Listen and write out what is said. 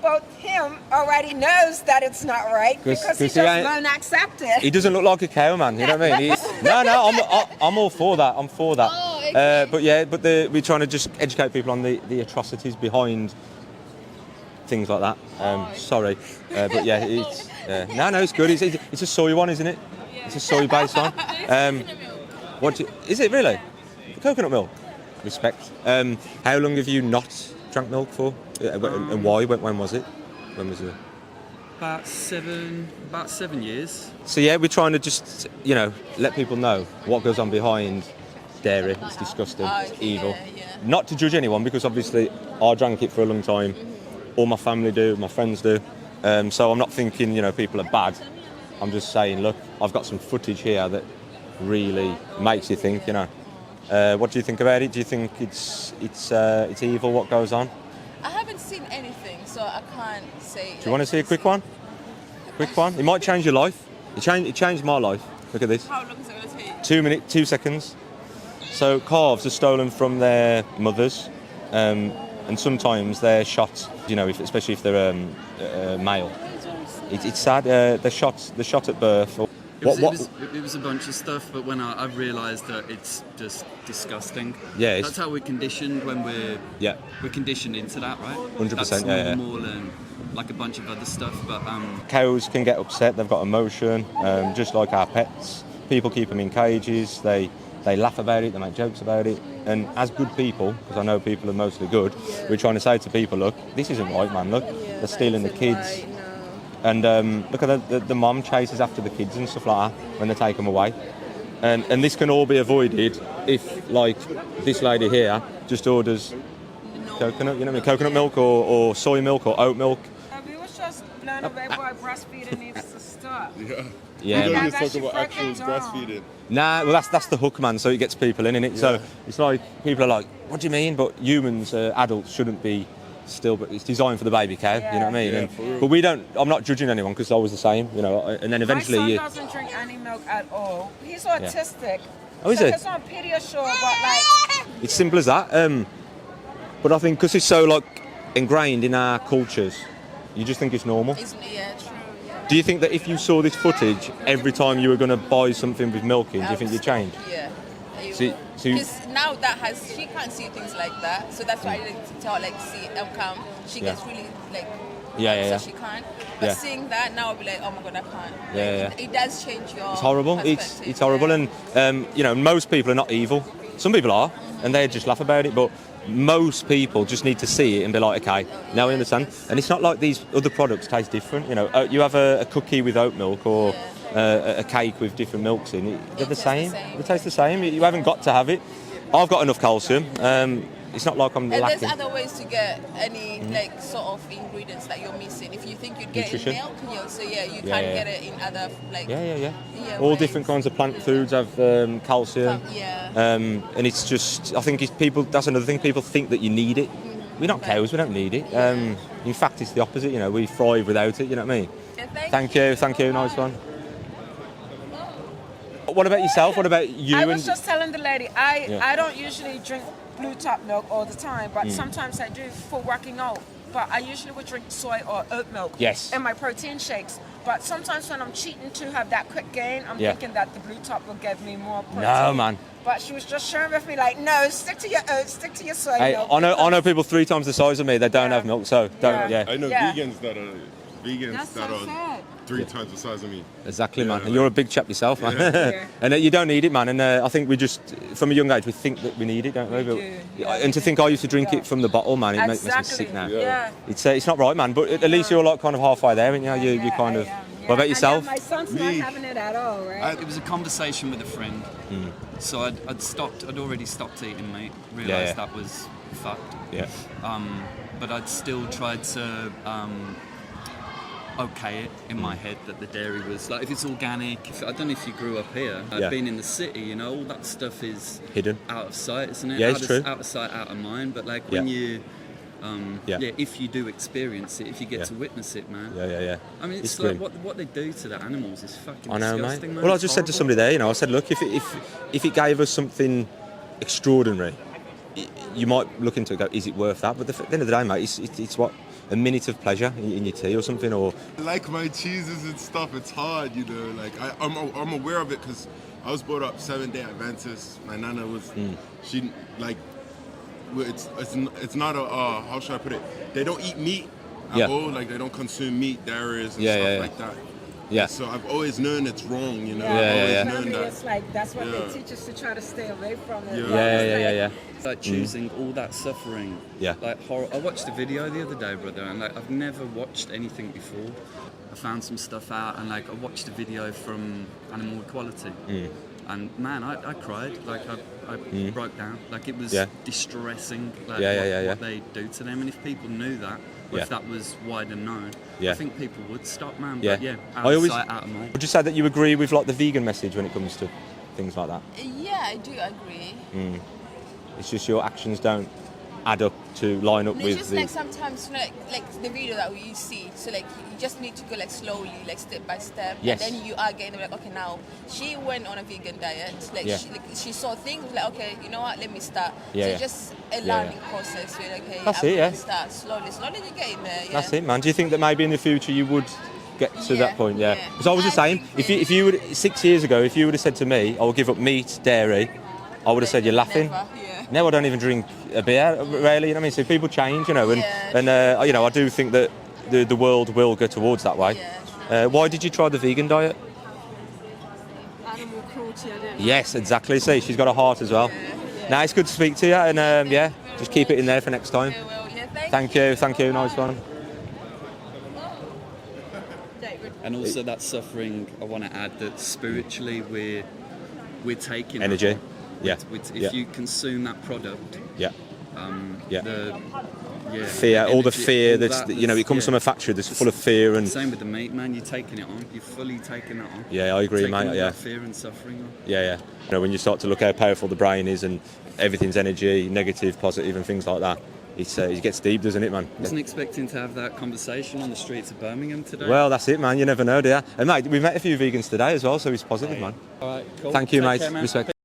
well, him already knows that it's not right because he just won't accept it. He doesn't look like a cow, man. You know what I mean? I'm all for that. I'm for that. Oh, okay. But we're trying to just educate people on the atrocities behind things like that. Sorry, but yeah, it's no, it's good. It's a soy one, isn't it? It's a soy based one. Is it really? Coconut milk. Respect. How long have you not drank milk for? And why? When was it? When was it? About 7 years. So yeah, we're trying to just let people know what goes on behind dairy. It's disgusting. It's evil. Yeah. Not to judge anyone because obviously I drank it for a long time. All my family do, my friends do. So I'm not thinking people are bad. I'm just saying, look, I've got some footage here that really makes you think. What do you think about it? Do you think it's evil what goes on? I haven't seen anything, so I can't say. Do you want to see a quick one? Quick one. It might change your life. It changed my life. Look at this. How long is it going to take? 2 minutes, 2 seconds. So calves are stolen from their mothers, and sometimes they're shot. Especially if they're male. It's sad. They're shot at birth. It was a bunch of stuff, but when I realised that it's just disgusting. Yeah, that's how we're conditioned when we're conditioned into that, right? 100%. That's yeah. normal and like a bunch of other stuff, but cows can get upset. They've got emotion, just like our pets. People keep them in cages. They laugh about it. They make jokes about it. And as good people, because I know people are mostly good, we're trying to say to people, look, this isn't right, man. Look, they're stealing the kids. And look at the mom chases after the kids and stuff like that when they take them away. And this can all be avoided if, like, this lady here just orders coconut, coconut milk or soy milk or oat milk. We was just blown away by breastfeeding needs to stop. Yeah. We don't just talk about actual breastfeeding. Nah, well that's the hook, man. So it gets people in it. Yeah. So it's like people are like, "What do you mean?" But humans, adults, shouldn't be still. But it's designed for the baby cow. Yeah. You know what I mean? Yeah, but we don't. I'm not judging anyone because I was the same. And then eventually my son doesn't drink any milk at all. He's autistic. Oh, is so he? It's on Pediasure, but like. It's simple as that. But I think because it's so like ingrained in our cultures, you just think it's normal. True. Yeah. Do you think that if you saw this footage every time you were going to buy something with milk in, do you think you'd change? Yeah. Because now she can't see things like that, so that's why I like to tell her, like, see, come. She gets really like. So she can't. But seeing that now, I'll be like, oh my god, I can't. Yeah. It does change your. It's horrible. It's horrible, and most people are not evil. Some people are, and they just laugh about it, but. Most people just need to see it and be like, okay, now I understand. And it's not like these other products taste different. You have a cookie with oat milk or a cake with different milks in. They're the same. They taste the same. You haven't got to have it. I've got enough calcium. It's not like I'm lacking. And there's other ways to get any like sort of ingredients that you're missing. If you think you'd get it in milk, you can't get it in other like. All ways. different kinds of plant foods have calcium. And it's just, I think that's another thing. People think that you need it. We're not cows. We don't need it. In fact, it's the opposite. We thrive without it. You know what I mean? Thank you. Nice one. What about yourself? What about you? I was just telling the lady, I don't usually drink blue top milk all the time, but sometimes I do for working out. But I usually would drink soy or oat milk in my protein shakes. But sometimes when I'm cheating to have that quick gain, I'm thinking that the blue top will give me more protein. No, man. But she was just sharing with me like, no, stick to your oats, stick to your soy milk. I know people 3 times the size of me. They don't have milk, so don't. Yeah. I know vegans that are That's so sad. 3 times the size of me. Exactly, man. And you're a big chap yourself, man. And you don't need it, man. And I think we just, from a young age, we think that we need it, don't we? And to think I used to drink it from the bottle, man, it makes me sick now. It's not right, man. But at least you're like kind of halfway there, aren't you? You kind of. What about yourself? My son's not having it at all, right? It was a conversation with a friend. So I'd already stopped eating meat. Realised that was fucked. Yeah. But I'd still tried to okay it in my head that the dairy was like, if it's organic. I don't know if you grew up here. Being in the city, all that stuff is hidden, out of sight, isn't it? Yeah, it's true. Out of sight, out of mind. But like when you. If you do experience it, if you get to witness it, man. Yeah. I mean, it's like what they do to the animals is fucking disgusting, man. Well, I just said to somebody there, I said, look, if it gave us something extraordinary, you might look into it and go, is it worth that? But at the end of the day, mate, it's what a minute of pleasure in your tea or something, or like my cheeses and stuff. It's hard, you know. Like I'm aware of it because I was brought up 7-day Adventist. My nana was, she like, it's not a how should I put it? They don't eat meat at all. Like they don't consume meat, dairies, and stuff like that. Yeah. So I've always known it's wrong, you know. I've always known that. It's like that's what they teach us to try to stay away from it. Yeah. Like choosing all that suffering. Yeah. Like horror. I watched a video the other day, brother, and like I've never watched anything before. I found some stuff out, and like I watched a video from Animal Equality, and man, I cried. Like I broke down. Like it was distressing. Like what they do to them, and if people knew that. If that was wider known, I think people would stop, man. But out of sight, out of mind. Would you say that you agree with like the vegan message when it comes to things like that? Yeah, I do agree. It's just your actions don't add up to line up with it's just like sometimes like the video that you see, so like you just need to go like slowly, like step by step, and then you are getting like, okay, now she went on a vegan diet, like she saw things like, okay, you know what, let me start. So just a learning process. Where, okay, that's I'm it. start slowly you get in there. That's it, man. Do you think that maybe in the future you would get to that point? Because I was the same. If you would 6 years ago, if you would have said to me, I will give up meat, dairy, I would have said you're laughing. Now I don't even drink a beer, really. You know what I mean? So people change, you know, and you know, I do think that the world will go towards that way. Why did you try the vegan diet? Animal cruelty, I didn't. Yes, exactly. See, she's got a heart as well. Now it's good to speak to you, and just keep it in there for next time. Thank you, nice one. And also that suffering, I want to add that spiritually we're taking energy. If you consume that product, fear, all the fear that's you know, it comes from a factory that's full of fear, and same with the meat, man. You're taking it on. You're fully taking it on. Yeah, I agree, mate. That fear and suffering on. You know, when you start to look how powerful the brain is and everything's energy, negative, positive, and things like that, it gets deep, doesn't it, man? Wasn't expecting to have that conversation on the streets of Birmingham today. Well, that's it, man. You never know, do you? And mate, we've met a few vegans today as well, so it's positive, man. All right, cool. Thank you, Take mate. care, man. Respect.